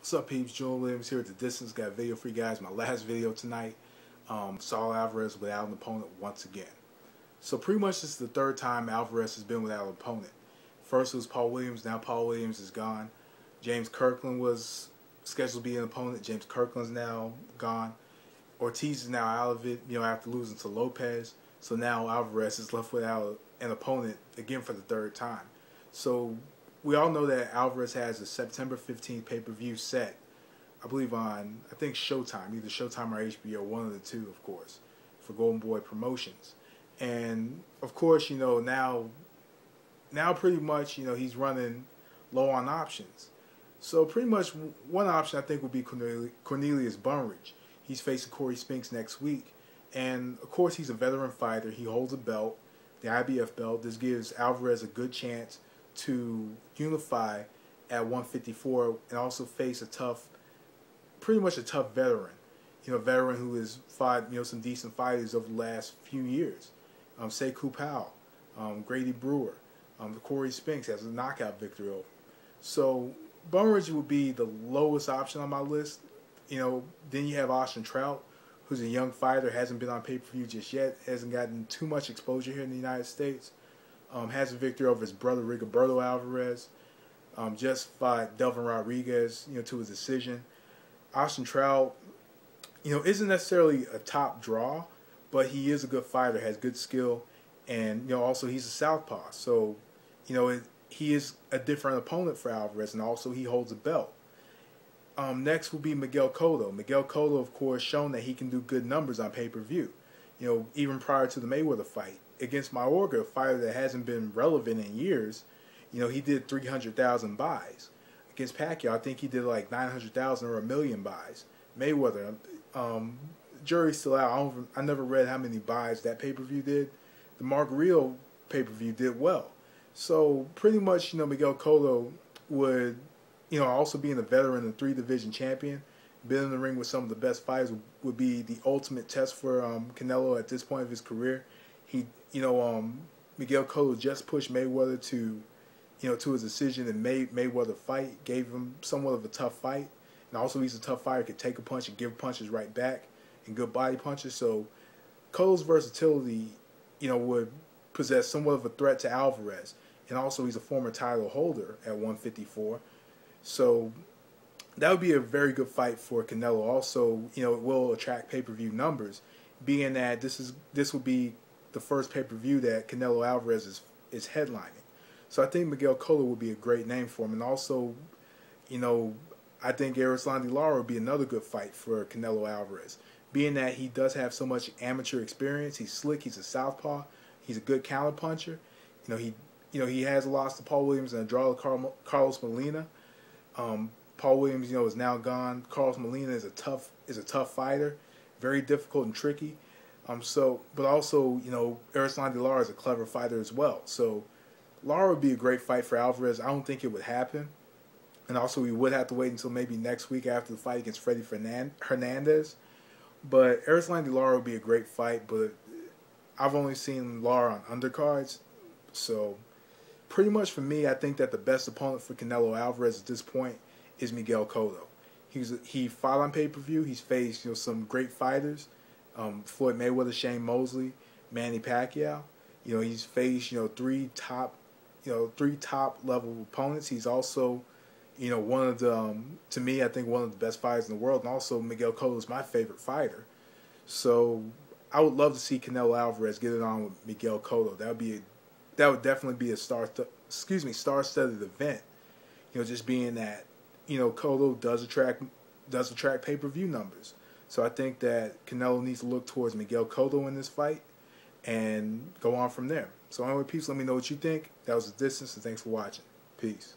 What's up, peeps? Julian Williams here at The Distance. Got a video for you guys. My last video tonight. Saul Alvarez without an opponent once again. So pretty much this is the third time Alvarez has been without an opponent. First it was Paul Williams. Now Paul Williams is gone. James Kirkland was scheduled to be an opponent. James Kirkland's now gone. Ortiz is now out of it, after losing to Lopez. So now Alvarez is left without an opponent again for the third time. So we all know that Alvarez has a September 15th pay-per-view set, I believe on, I think Showtime, either Showtime or HBO, one of the two, of course, for Golden Boy Promotions. And, of course, now pretty much, he's running low on options. So pretty much one option I think would be Cornelius Bunridge. He's facing Corey Spinks next week. And, of course, he's a veteran fighter. He holds a belt, the IBF belt. This gives Alvarez a good chance to unify at 154 and also face pretty much a tough veteran. Veteran who has fought, some decent fighters over the last few years. Sekou Powell, Grady Brewer, Corey Spinks has a knockout victory over. So Bunridge would be the lowest option on my list. Then you have Austin Trout, who's a young fighter, hasn't been on pay-per-view just yet, hasn't gotten too much exposure here in the United States. Has a victory over his brother Rigoberto Alvarez. Just fought Delvin Rodriguez, to a decision. Austin Trout, isn't necessarily a top draw, but he is a good fighter, has good skill, and also he's a southpaw. So, he is a different opponent for Alvarez, and also he holds a belt. Next will be Miguel Cotto. Miguel Cotto, of course, shown that he can do good numbers on pay-per-view. Even prior to the Mayweather fight against Mayorga, a fighter that hasn't been relevant in years, he did 300,000 buys. Against Pacquiao, I think he did like 900,000 or 1 million buys. Mayweather, jury's still out. I never read how many buys that pay-per-view did. The Margarito pay-per-view did well. So pretty much, Miguel Cotto would, also being a veteran and 3-division champion, been in the ring with some of the best fighters, would be the ultimate test for Canelo at this point of his career. Miguel Cotto just pushed Mayweather to his decision and made Mayweather fight, gave him somewhat of a tough fight. And also he's a tough fighter, could take a punch and give punches right back, and good body punches. So Cotto's versatility, would possess somewhat of a threat to Alvarez. And also he's a former title holder at 154. So that would be a very good fight for Canelo. Also, it will attract pay-per-view numbers, being that this will be the first pay-per-view that Canelo Alvarez is headlining. So I think Miguel Cotto would be a great name for him. And also, I think Erislandy Lara would be another good fight for Canelo Alvarez, being that he does have so much amateur experience. He's slick. He's a southpaw. He's a good counterpuncher. He has lost to Paul Williams and a draw to Carlos Molina. Paul Williams, is now gone. Carlos Molina is a tough fighter, very difficult and tricky. But also, Erislandy Lara is a clever fighter as well. So Lara would be a great fight for Alvarez. I don't think it would happen. And also, we would have to wait until maybe next week after the fight against Freddie Hernandez. But Erislandy Lara would be a great fight, but I've only seen Lara on undercards. So pretty much for me, I think that the best opponent for Canelo Alvarez at this point is Miguel Cotto. He fought on pay-per-view. He's faced some great fighters, Floyd Mayweather, Shane Mosley, Manny Pacquiao. He's faced three top level opponents. He's also one of the to me, I think one of the best fighters in the world, and also Miguel Cotto is my favorite fighter. So I would love to see Canelo Alvarez get it on with Miguel Cotto. That would definitely be a star-studded event. Just being that Cotto does attract pay-per-view numbers. So I think that Canelo needs to look towards Miguel Cotto in this fight and go on from there. So anyway, peace. Let me know what you think. That was The Distance, and thanks for watching. Peace.